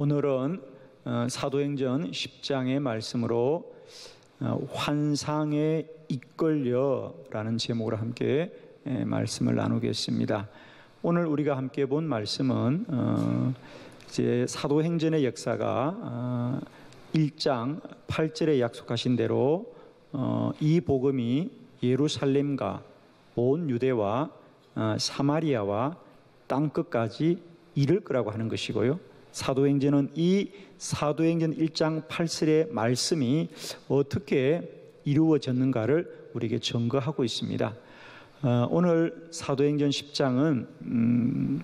오늘은 사도행전 10장의 말씀으로 환상에 이끌려라는 제목으로 함께 말씀을 나누겠습니다. 오늘 우리가 함께 본 말씀은 이제 사도행전의 역사가 1장 8절에 약속하신 대로 이 복음이 예루살렘과 온 유대와 사마리아와 땅끝까지 이를 거라고 하는 것이고요. 사도행전은 이 사도행전 1장 8절의 말씀이 어떻게 이루어졌는가를 우리에게 증거하고 있습니다. 오늘 사도행전 10장은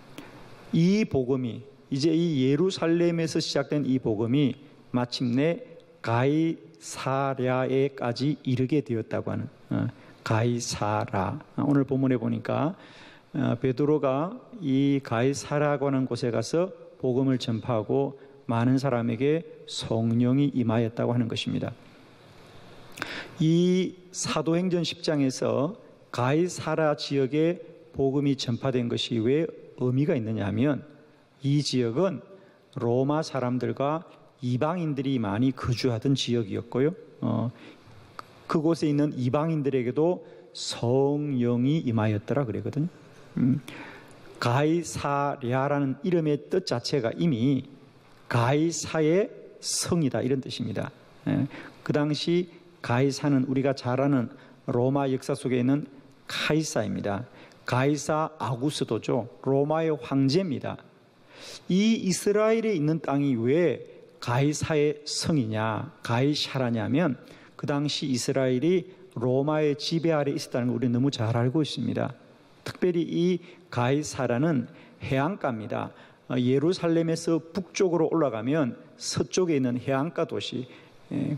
이 복음이 이제 이 예루살렘에서 시작된 이 복음이 마침내 가이사랴에까지 이르게 되었다고 하는 가이사라. 오늘 본문에 보니까 베드로가 이 가이사라고 하는 곳에 가서 복음을 전파하고 많은 사람에게 성령이 임하였다고 하는 것입니다. 이 사도행전 10장에서 가이사라 지역에 복음이 전파된 것이 왜 의미가 있느냐 하면 이 지역은 로마 사람들과 이방인들이 많이 거주하던 지역이었고요. 그곳에 있는 이방인들에게도 성령이 임하였더라 그러거든요. 가이사랴라는 이름의 뜻 자체가 이미 가이사의 성이다 이런 뜻입니다. 그 당시 가이사는 우리가 잘 아는 로마 역사 속에 있는 카이사입니다. 가이사 아구스도죠. 로마의 황제입니다. 이 이스라엘에 있는 땅이 왜 가이사의 성이냐, 가이샤라냐면 그 당시 이스라엘이 로마의 지배 아래 있었다는 걸 우리는 너무 잘 알고 있습니다. 특별히 이 가이사라는 해안가입니다. 예루살렘에서 북쪽으로 올라가면 서쪽에 있는 해안가 도시,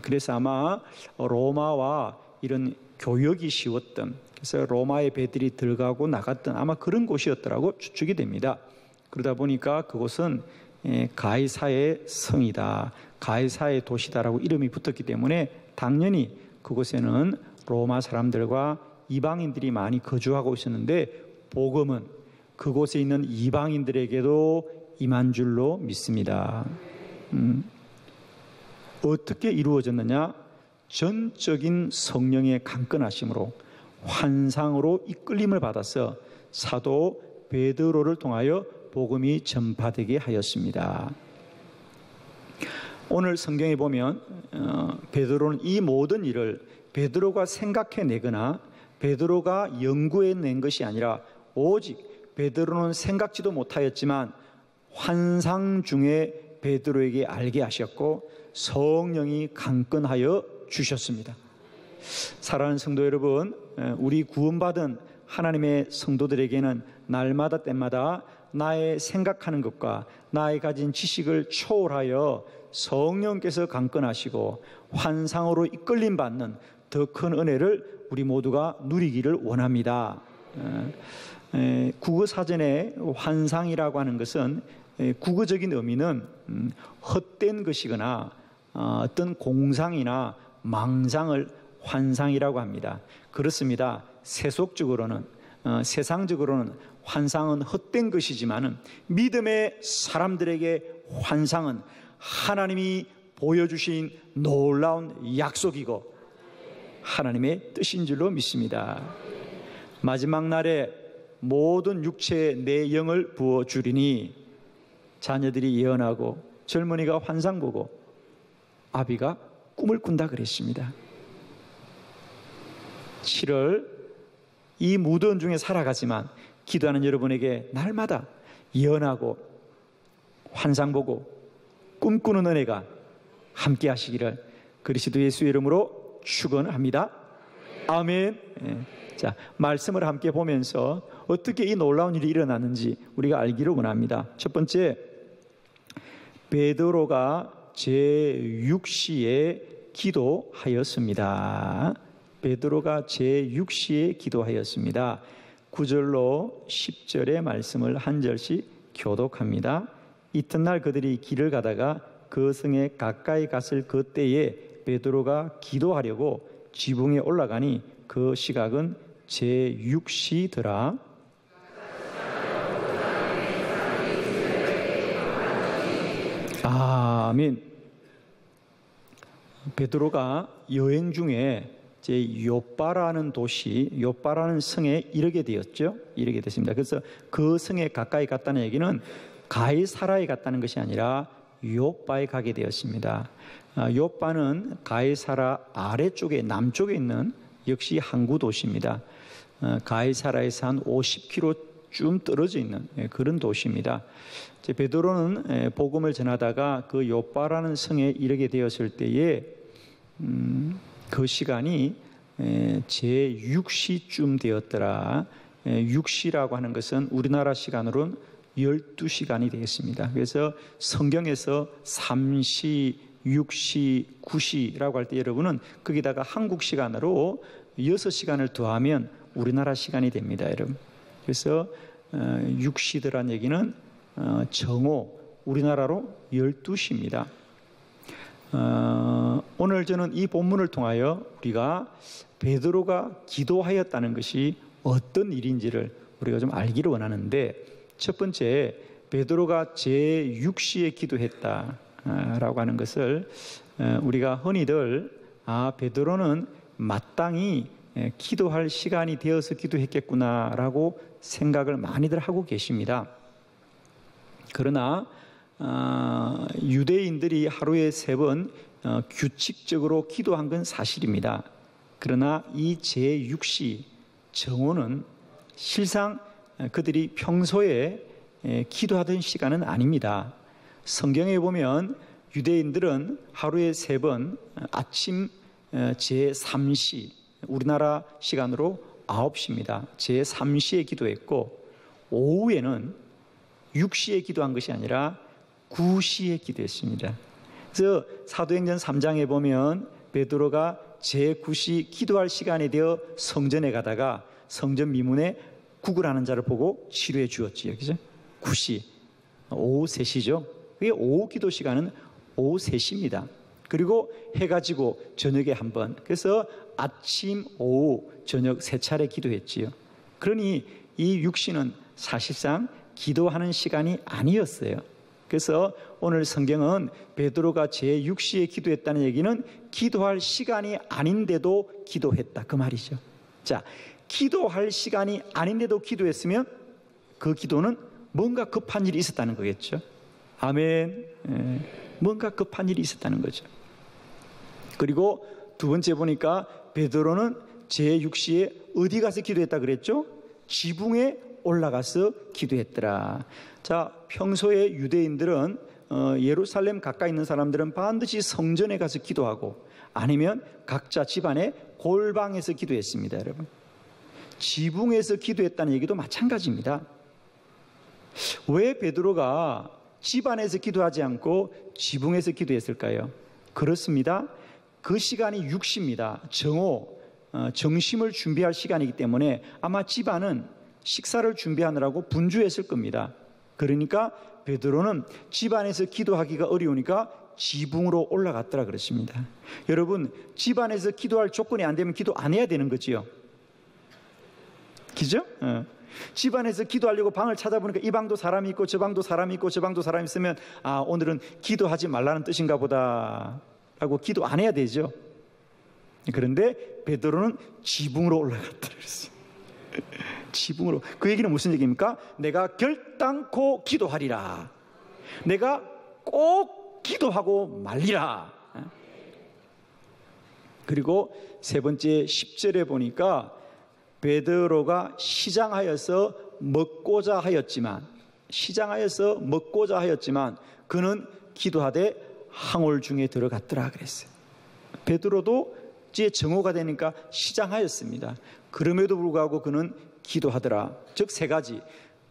그래서 아마 로마와 이런 교역이 쉬웠던, 그래서 로마의 배들이 들어가고 나갔던 아마 그런 곳이었더라고 추측이 됩니다. 그러다 보니까 그곳은 가이사의 성이다, 가이사의 도시다라고 이름이 붙었기 때문에 당연히 그곳에는 로마 사람들과 이방인들이 많이 거주하고 있었는데 복음은 그곳에 있는 이방인들에게도 임한 줄로 믿습니다. 어떻게 이루어졌느냐? 전적인 성령의 강건하심으로 환상으로 이끌림을 받아서 사도 베드로를 통하여 복음이 전파되게 하였습니다. 오늘 성경에 보면 베드로는 이 모든 일을 베드로가 생각해내거나 베드로가 연구해낸 것이 아니라 오직 베드로는 생각지도 못하였지만 환상 중에 베드로에게 알게 하셨고 성령이 강건하여 주셨습니다. 사랑하는 성도 여러분, 우리 구원받은 하나님의 성도들에게는 날마다 때마다 나의 생각하는 것과 나의 가진 지식을 초월하여 성령께서 강건하시고 환상으로 이끌림 받는 더 큰 은혜를 우리 모두가 누리기를 원합니다. 국어사전에 환상이라고 하는 것은 국어적인 의미는 헛된 것이거나 어떤 공상이나 망상을 환상이라고 합니다. 그렇습니다. 세속적으로는 세상적으로는 환상은 헛된 것이지만 믿음의 사람들에게 환상은 하나님이 보여주신 놀라운 약속이고 하나님의 뜻인 줄로 믿습니다. 마지막 날에 모든 육체에 내 영을 부어주리니 자녀들이 예언하고 젊은이가 환상 보고 아비가 꿈을 꾼다 그랬습니다. 7월 이 무더운 중에 살아가지만 기도하는 여러분에게 날마다 예언하고 환상 보고 꿈꾸는 은혜가 함께 하시기를 그리스도 예수의 이름으로 축원합니다. 아멘. 자, 말씀을 함께 보면서 어떻게 이 놀라운 일이 일어났는지 우리가 알기를 원합니다. 첫 번째, 베드로가 제6시에 기도하였습니다. 베드로가 제6시에 기도하였습니다. 9절로 10절의 말씀을 한 절씩 교독합니다. 이튿날 그들이 길을 가다가 그 성에 가까이 갔을 그때에 베드로가 기도하려고 지붕에 올라가니 그 시각은 제6시더라. 아멘. 베드로가 여행 중에 이제 요빠라는 도시, 요빠라는 성에 이르게 되었죠. 이르게 됐습니다. 그래서 그 성에 가까이 갔다는 얘기는 가이사라에 갔다는 것이 아니라 요빠에 가게 되었습니다. 요빠는 가이사라 아래쪽에 남쪽에 있는 역시 항구 도시입니다. 가이사라에서 한 50km쯤 떨어져 있는 그런 도시입니다. 베드로는 복음을 전하다가 그 요빠라는 성에 이르게 되었을 때에 그 시간이 제6시쯤 되었더라. 6시라고 하는 것은 우리나라 시간으로는 12시간이 되겠습니다. 그래서 성경에서 3시, 6시, 9시라고 할 때 여러분은 거기다가 한국 시간으로 6시간을 더하면 우리나라 시간이 됩니다, 여러분. 그래서 6시더란 얘기는 정오, 우리나라로 12시입니다. 오늘 저는 이 본문을 통하여 우리가 베드로가 기도하였다는 것이 어떤 일인지를 우리가 좀 알기를 원하는데, 첫 번째, 베드로가 제6시에 기도했다라고 하는 것을 우리가 흔히들 베드로는 마땅히 기도할 시간이 되어서 기도했겠구나라고 생각을 많이들 하고 계십니다. 그러나 유대인들이 하루에 3번 규칙적으로 기도한 건 사실입니다. 그러나 이 제6시 정오는 실상 그들이 평소에 기도하던 시간은 아닙니다. 성경에 보면 유대인들은 하루에 3번 아침 제3시, 우리나라 시간으로 9시입니다. 제3시에 기도했고, 오후에는 6시에 기도한 것이 아니라 9시에 기도했습니다. 그래서 사도행전 3장에 보면 베드로가 제9시 기도할 시간이 되어 성전에 가다가 성전 미문에 구걸하는 자를 보고 치료해 주었지요. 그죠? 9시, 오후 3시죠. 그게 오후 기도 시간은 오후 3시입니다. 그리고 해가 지고 저녁에 한 번. 그래서 아침, 오후, 저녁 3차례 기도했지요. 그러니 이 6시는 사실상 기도하는 시간이 아니었어요. 그래서 오늘 성경은 베드로가 제6시에 기도했다는 얘기는 기도할 시간이 아닌데도 기도했다, 그 말이죠. 자, 기도할 시간이 아닌데도 기도했으면 그 기도는 뭔가 급한 일이 있었다는 거겠죠. 아멘. 뭔가 급한 일이 있었다는 거죠. 그리고 두 번째 보니까 베드로는 제6시에 어디 가서 기도했다 그랬죠? 지붕에 올라가서 기도했더라. 자, 평소에 유대인들은 예루살렘 가까이 있는 사람들은 반드시 성전에 가서 기도하고, 아니면 각자 집안의 골방에서 기도했습니다, 여러분. 지붕에서 기도했다는 얘기도 마찬가지입니다. 왜 베드로가 집안에서 기도하지 않고 지붕에서 기도했을까요? 그렇습니다. 그 시간이 6시입니다. 정오, 정심을 준비할 시간이기 때문에 아마 집안은 식사를 준비하느라고 분주했을 겁니다. 그러니까 베드로는 집안에서 기도하기가 어려우니까 지붕으로 올라갔더라 그랬습니다. 여러분, 집안에서 기도할 조건이 안 되면 기도 안 해야 되는 거지요. 그죠? 집안에서 기도하려고 방을 찾아보니까 이 방도 사람이 있고 저 방도 사람이 있고 저 방도 사람이 있으면 오늘은 기도하지 말라는 뜻인가 보다 라고 기도 안 해야 되죠. 그런데 베드로는 지붕으로 올라갔더라 그랬어요. 지붕으로. 그 얘기는 무슨 얘기입니까? 내가 결단코 기도하리라. 내가 꼭 기도하고 말리라. 그리고 세 번째 10절에 보니까 베드로가 시장하여서 먹고자 하였지만 그는 기도하되 항올 중에 들어갔더라 그랬어요. 베드로도 이제 정오가 되니까 시장하였습니다. 그럼에도 불구하고 그는 기도하더라. 즉 3가지.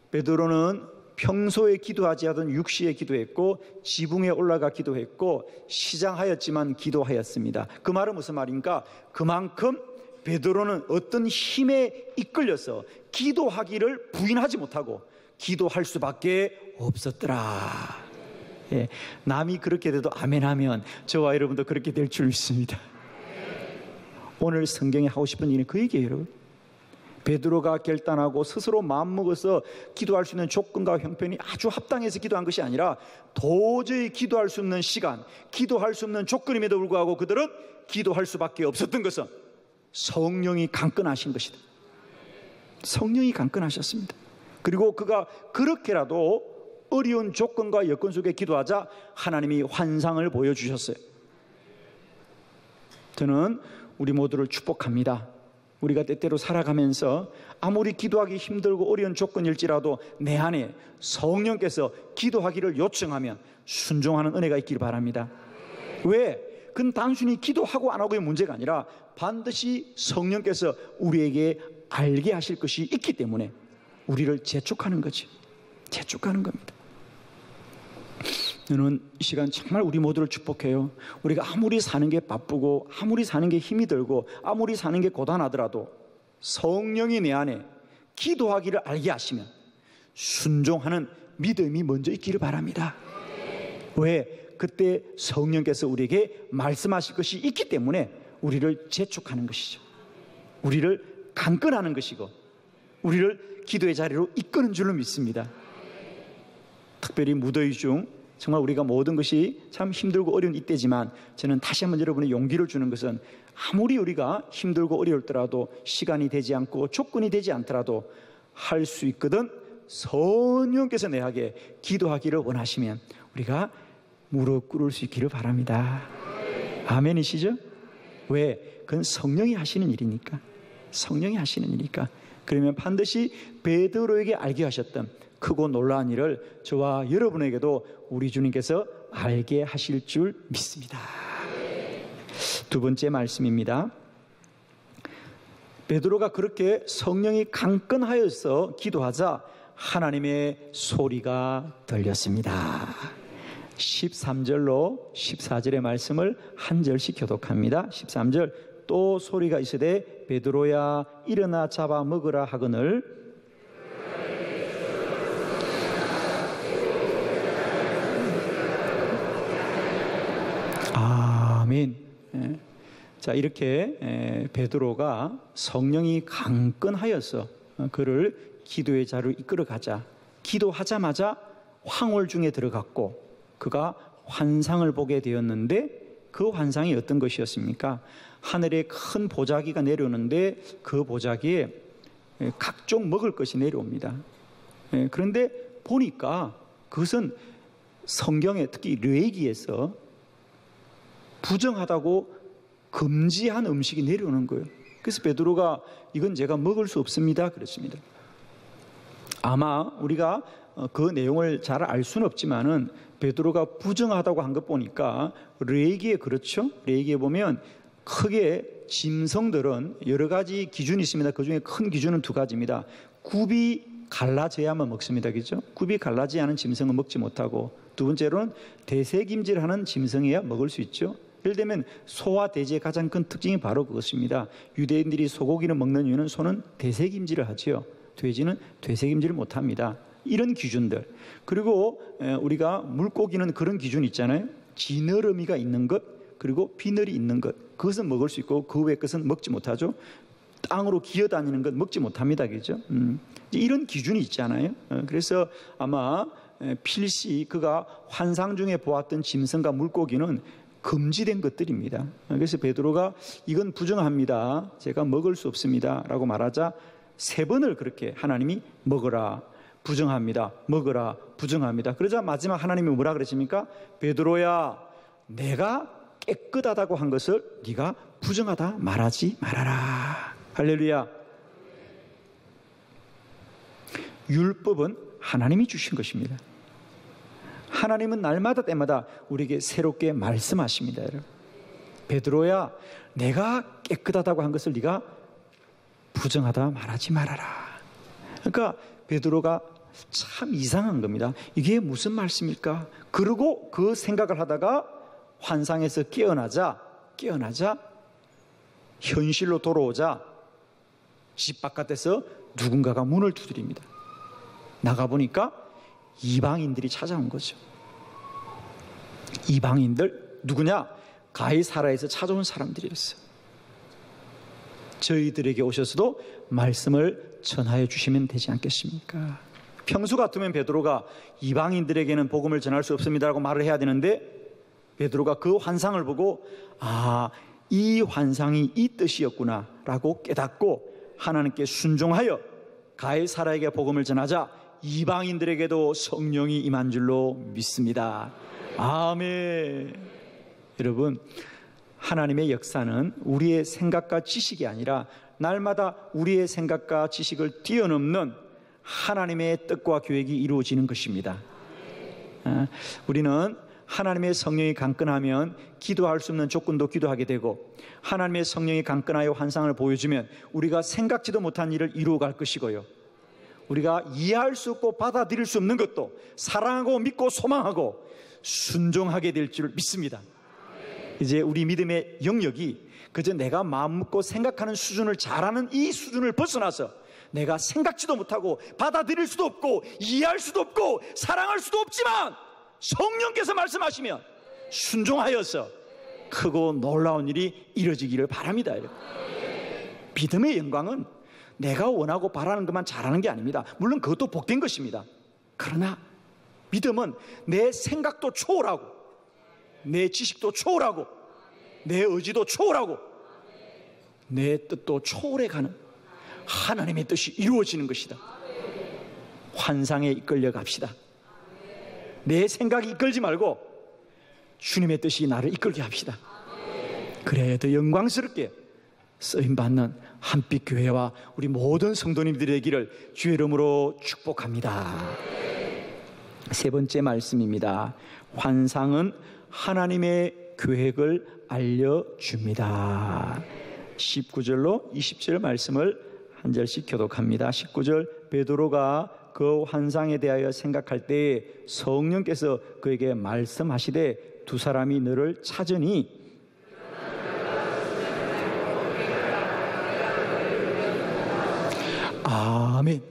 베드로는 평소에 기도하지 않던 6시에 기도했고, 지붕에 올라가 기도했고, 시장하였지만 기도하였습니다. 그 말은 무슨 말입니까? 그만큼 베드로는 어떤 힘에 이끌려서 기도하기를 부인하지 못하고 기도할 수밖에 없었더라. 예, 남이 그렇게 돼도 아멘하면 저와 여러분도 그렇게 될 줄 믿습니다. 오늘 성경에 하고 싶은 얘기는 그 얘기예요, 여러분. 베드로가 결단하고 스스로 마음먹어서 기도할 수 있는 조건과 형편이 아주 합당해서 기도한 것이 아니라 도저히 기도할 수 없는 시간, 기도할 수 없는 조건임에도 불구하고 그들은 기도할 수밖에 없었던 것은 성령이 강건하신 것이다. 성령이 강건하셨습니다. 그리고 그가 그렇게라도 어려운 조건과 여건 속에 기도하자 하나님이 환상을 보여주셨어요. 저는 우리 모두를 축복합니다. 우리가 때때로 살아가면서 아무리 기도하기 힘들고 어려운 조건일지라도 내 안에 성령께서 기도하기를 요청하면 순종하는 은혜가 있기를 바랍니다. 왜? 그건 단순히 기도하고 안 하고의 문제가 아니라 반드시 성령께서 우리에게 알게 하실 것이 있기 때문에 우리를 재촉하는 거지. 재촉하는 겁니다. 저는 이 시간 정말 우리 모두를 축복해요. 우리가 아무리 사는 게 바쁘고 아무리 사는 게 힘이 들고 아무리 사는 게 고단하더라도 성령이 내 안에 기도하기를 알게 하시면 순종하는 믿음이 먼저 있기를 바랍니다. 왜? 그때 성령께서 우리에게 말씀하실 것이 있기 때문에 우리를 재촉하는 것이죠. 우리를 강건하는 것이고 우리를 기도의 자리로 이끄는 줄로 믿습니다. 특별히 무더위 중 정말 우리가 모든 것이 참 힘들고 어려운 이때지만 저는 다시 한번 여러분의 용기를 주는 것은 아무리 우리가 힘들고 어려울더라도 시간이 되지 않고 조건이 되지 않더라도 할 수 있거든 성령께서 내게 기도하기를 원하시면 우리가 무릎 꿇을 수 있기를 바랍니다. 아멘이시죠? 왜? 그건 성령이 하시는 일이니까. 성령이 하시는 일이니까. 그러면 반드시 베드로에게 알게 하셨던 크고 놀라운 일을 저와 여러분에게도 우리 주님께서 알게 하실 줄 믿습니다. 두 번째 말씀입니다. 베드로가 그렇게 성령이 강건하여서 기도하자 하나님의 소리가 들렸습니다. 13절로 14절의 말씀을 한 절씩 교독합니다. 13절 또 소리가 있으되 베드로야 일어나 잡아 먹으라 하거늘 아멘. 자, 이렇게 베드로가 성령이 강건하여서 그를 기도의 자리로 이끌어가자 기도하자마자 황홀 중에 들어갔고 그가 환상을 보게 되었는데 그 환상이 어떤 것이었습니까? 하늘에 큰 보자기가 내려오는데 그 보자기에 각종 먹을 것이 내려옵니다. 그런데 보니까 그것은 성경에 특히 레위기에서 부정하다고 금지한 음식이 내려오는 거예요. 그래서 베드로가 이건 제가 먹을 수 없습니다 그랬습니다. 아마 우리가 그 내용을 잘 알 수는 없지만은 베드로가 부정하다고 한 것 보니까 레위기에 그렇죠? 레위기에 보면 크게 짐승들은 여러 가지 기준이 있습니다. 그 중에 큰 기준은 두 가지입니다. 굽이 갈라져야만 먹습니다. 그죠? 굽이 갈라지지 않은 짐승은 먹지 못하고 두 번째로는 대세김질하는 짐승이야 먹을 수 있죠. 예를 들면 소와 돼지의 가장 큰 특징이 바로 그것입니다. 유대인들이 소고기를 먹는 이유는 소는 대세김질을 하지요. 돼지는 되새김질을 못합니다. 이런 기준들. 그리고 우리가 물고기는 그런 기준이 있잖아요. 지느러미가 있는 것 그리고 비늘이 있는 것 그것은 먹을 수 있고 그 외의 것은 먹지 못하죠. 땅으로 기어다니는 것 먹지 못합니다. 그죠? 이런 기준이 있잖아요. 그래서 아마 필시 그가 환상 중에 보았던 짐승과 물고기는 금지된 것들입니다. 그래서 베드로가 이건 부정합니다. 제가 먹을 수 없습니다. 라고 말하자 3번을 그렇게 하나님이 먹어라, 부정합니다. 먹어라, 부정합니다. 그러자 마지막 하나님이 뭐라 그러십니까? 베드로야, 내가 깨끗하다고 한 것을 네가 부정하다 말하지 말아라. 할렐루야. 율법은 하나님이 주신 것입니다. 하나님은 날마다 때마다 우리에게 새롭게 말씀하십니다. 여러분. 베드로야, 내가 깨끗하다고 한 것을 네가 부정하다 말하지 말아라. 그러니까 베드로가 참 이상한 겁니다. 이게 무슨 말씀일까? 그러고 그 생각을 하다가 환상에서 깨어나자 현실로 돌아오자 집 바깥에서 누군가가 문을 두드립니다. 나가보니까 이방인들이 찾아온 거죠. 이방인들 누구냐? 가이사라에서 찾아온 사람들이었어요. 저희들에게 오셔서도 말씀을 전하여 주시면 되지 않겠습니까? 평소 같으면 베드로가 이방인들에게는 복음을 전할 수 없습니다라고 말을 해야 되는데, 베드로가 그 환상을 보고 이 환상이 이 뜻이었구나 라고 깨닫고 하나님께 순종하여 가이사라에게 복음을 전하자 이방인들에게도 성령이 임한 줄로 믿습니다. 아멘. 여러분, 하나님의 역사는 우리의 생각과 지식이 아니라 날마다 우리의 생각과 지식을 뛰어넘는 하나님의 뜻과 계획이 이루어지는 것입니다. 우리는 하나님의 성령이 강건하면 기도할 수 없는 조건도 기도하게 되고, 하나님의 성령이 강건하여 환상을 보여주면 우리가 생각지도 못한 일을 이루어갈 것이고요, 우리가 이해할 수 없고 받아들일 수 없는 것도 사랑하고 믿고 소망하고 순종하게 될 줄 믿습니다. 이제 우리 믿음의 영역이 그저 내가 마음 먹고 생각하는 수준을 잘하는 이 수준을 벗어나서 내가 생각지도 못하고 받아들일 수도 없고 이해할 수도 없고 사랑할 수도 없지만 성령께서 말씀하시면 순종하여서 크고 놀라운 일이 이루어지기를 바랍니다. 믿음의 영광은 내가 원하고 바라는 것만 잘하는 게 아닙니다. 물론 그것도 복된 것입니다. 그러나 믿음은 내 생각도 초월하고 내 지식도 초월하고 내 의지도 초월하고 내 뜻도 초월해가는 하나님의 뜻이 이루어지는 것이다. 환상에 이끌려 갑시다. 내 생각이 이끌지 말고 주님의 뜻이 나를 이끌게 합시다. 그래야 더 영광스럽게 쓰임받는 한빛교회와 우리 모든 성도님들이 되기를 주의 이름으로 축복합니다. 세 번째 말씀입니다. 환상은 하나님의 계획을 알려줍니다. 19절로 20절 말씀을 한 절씩 교독합니다. 19절, 베드로가 그 환상에 대하여 생각할 때에 성령께서 그에게 말씀하시되 두 사람이 너를 찾으니 아멘.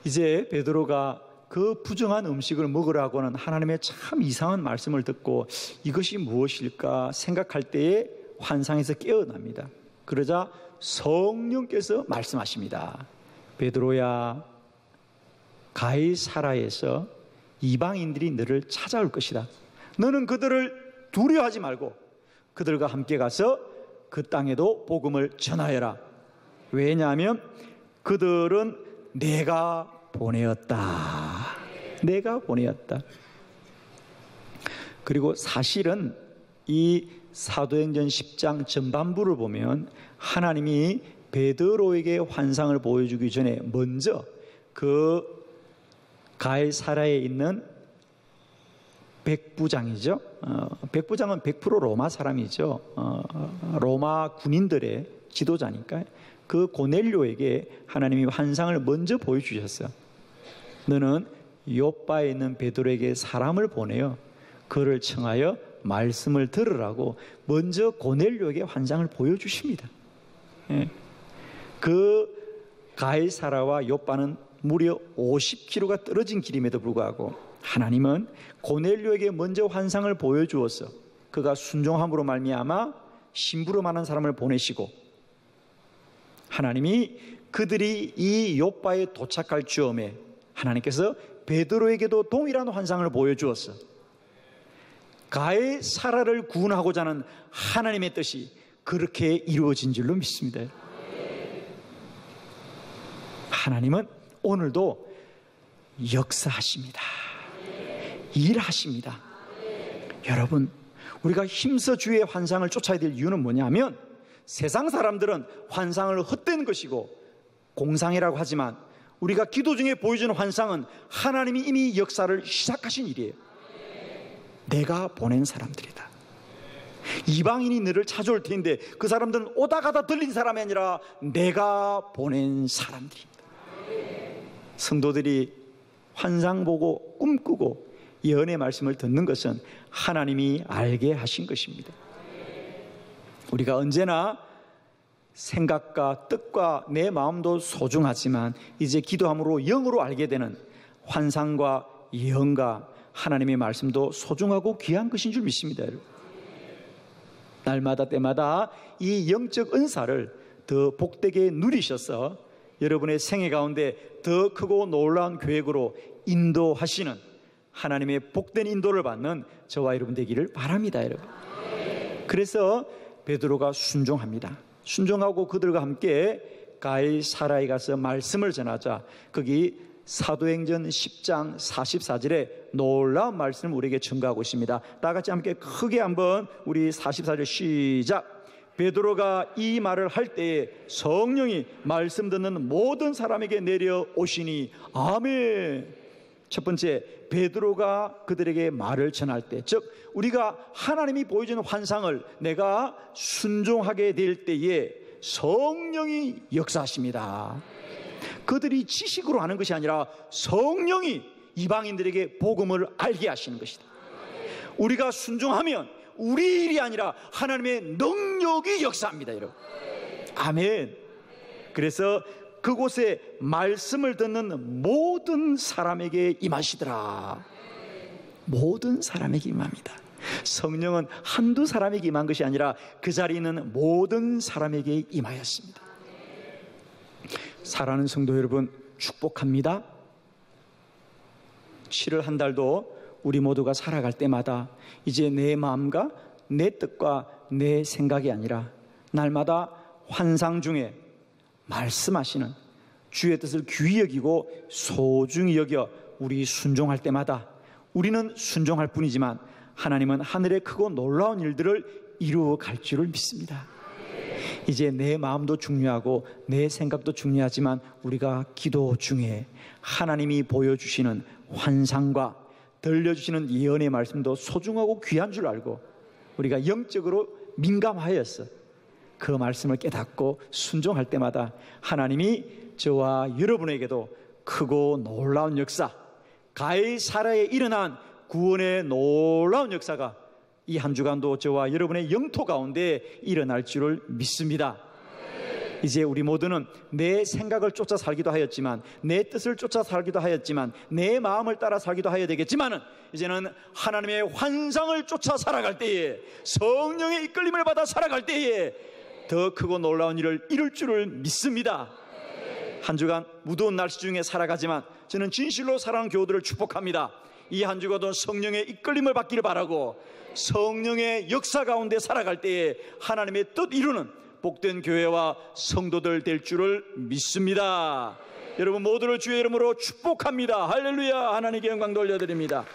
이제 베드로가 그 부정한 음식을 먹으라고 하는 하나님의 참 이상한 말씀을 듣고 이것이 무엇일까 생각할 때에 환상에서 깨어납니다. 그러자 성령께서 말씀하십니다. 베드로야, 가이사라에서 이방인들이 너를 찾아올 것이다. 너는 그들을 두려워하지 말고 그들과 함께 가서 그 땅에도 복음을 전하여라. 왜냐하면 그들은 내가 보내었다. 내가 보내었다. 그리고 사실은 이 사도행전 10장 전반부를 보면 하나님이 베드로에게 환상을 보여주기 전에 먼저 그 가이사라에 있는 백부장이죠. 백부장은 100% 로마 사람이죠. 로마 군인들의 지도자니까 그 고넬료에게 하나님이 환상을 먼저 보여주셨어요. 너는 요빠에 있는 베드로에게 사람을 보내어 그를 청하여 말씀을 들으라고 먼저 고넬료에게 환상을 보여주십니다. 그 가이사라와 요빠는 무려 50km가 떨어진 길임에도 불구하고 하나님은 고넬료에게 먼저 환상을 보여주어서 그가 순종함으로 말미암아 심부름하는 사람을 보내시고 하나님이 그들이 이 요빠에 도착할 즈음에 하나님께서 베드로에게도 동일한 환상을 보여주었어. 가이사라를 구원하고자 하는 하나님의 뜻이 그렇게 이루어진 줄로 믿습니다. 하나님은 오늘도 역사하십니다. 일하십니다. 여러분, 우리가 힘써 주의 환상을 쫓아야 될 이유는 뭐냐면 세상 사람들은 환상을 헛된 것이고 공상이라고 하지만 우리가 기도 중에 보여주는 환상은 하나님이 이미 역사를 시작하신 일이에요. 내가 보낸 사람들이다. 이방인이 너를 찾아올 텐데 그 사람들은 오다 가다 들린 사람이 아니라 내가 보낸 사람들입니다. 성도들이 환상 보고 꿈꾸고 예언의 말씀을 듣는 것은 하나님이 알게 하신 것입니다. 우리가 언제나 생각과 뜻과 내 마음도 소중하지만 이제 기도함으로 영으로 알게 되는 환상과 예언과 하나님의 말씀도 소중하고 귀한 것인 줄 믿습니다. 날마다 때마다 이 영적 은사를 더 복되게 누리셔서 여러분의 생애 가운데 더 크고 놀라운 계획으로 인도하시는 하나님의 복된 인도를 받는 저와 여러분 되기를 바랍니다, 여러분. 그래서 베드로가 순종합니다. 순종하고 그들과 함께 가이사라에 가서 말씀을 전하자 거기 사도행전 10장 44절에 놀라운 말씀을 우리에게 증거하고 있습니다. 다 같이 함께 크게 한번 우리 44절 시작. 베드로가 이 말을 할 때에 성령이 말씀 듣는 모든 사람에게 내려오시니 아멘. 첫 번째, 베드로가 그들에게 말을 전할 때, 즉 우리가 하나님이 보여주는 환상을 내가 순종하게 될 때에 성령이 역사하십니다. 그들이 지식으로 하는 것이 아니라 성령이 이방인들에게 복음을 알게 하시는 것이다. 우리가 순종하면 우리 일이 아니라 하나님의 능력이 역사합니다, 여러분. 아멘. 그래서 그곳에 말씀을 듣는 모든 사람에게 임하시더라. 모든 사람에게 임합니다. 성령은 한두 사람에게 임한 것이 아니라 그 자리에 있는 모든 사람에게 임하였습니다. 사랑하는 성도 여러분, 축복합니다. 7월 한 달도 우리 모두가 살아갈 때마다 이제 내 마음과 내 뜻과 내 생각이 아니라 날마다 환상 중에 말씀하시는 주의 뜻을 귀히 여기고 소중히 여겨 우리 순종할 때마다 우리는 순종할 뿐이지만 하나님은 하늘의 크고 놀라운 일들을 이루어 갈 줄을 믿습니다. 이제 내 마음도 중요하고 내 생각도 중요하지만 우리가 기도 중에 하나님이 보여주시는 환상과 들려주시는 예언의 말씀도 소중하고 귀한 줄 알고 우리가 영적으로 민감하여서 그 말씀을 깨닫고 순종할 때마다 하나님이 저와 여러분에게도 크고 놀라운 역사, 가이사라에 일어난 구원의 놀라운 역사가 이 한 주간도 저와 여러분의 영토 가운데 일어날 줄을 믿습니다. 이제 우리 모두는 내 생각을 쫓아 살기도 하였지만 내 뜻을 쫓아 살기도 하였지만 내 마음을 따라 살기도 하여야 되겠지만 이제는 하나님의 환상을 쫓아 살아갈 때에 성령의 이끌림을 받아 살아갈 때에 더 크고 놀라운 일을 이룰 줄을 믿습니다. 한 주간 무더운 날씨 중에 살아가지만 저는 진실로 사랑하는 교우들을 축복합니다. 이 한 주간도 성령의 이끌림을 받기를 바라고 성령의 역사 가운데 살아갈 때에 하나님의 뜻 이루는 복된 교회와 성도들 될 줄을 믿습니다. 여러분 모두를 주의 이름으로 축복합니다. 할렐루야. 하나님께 영광 돌려드립니다.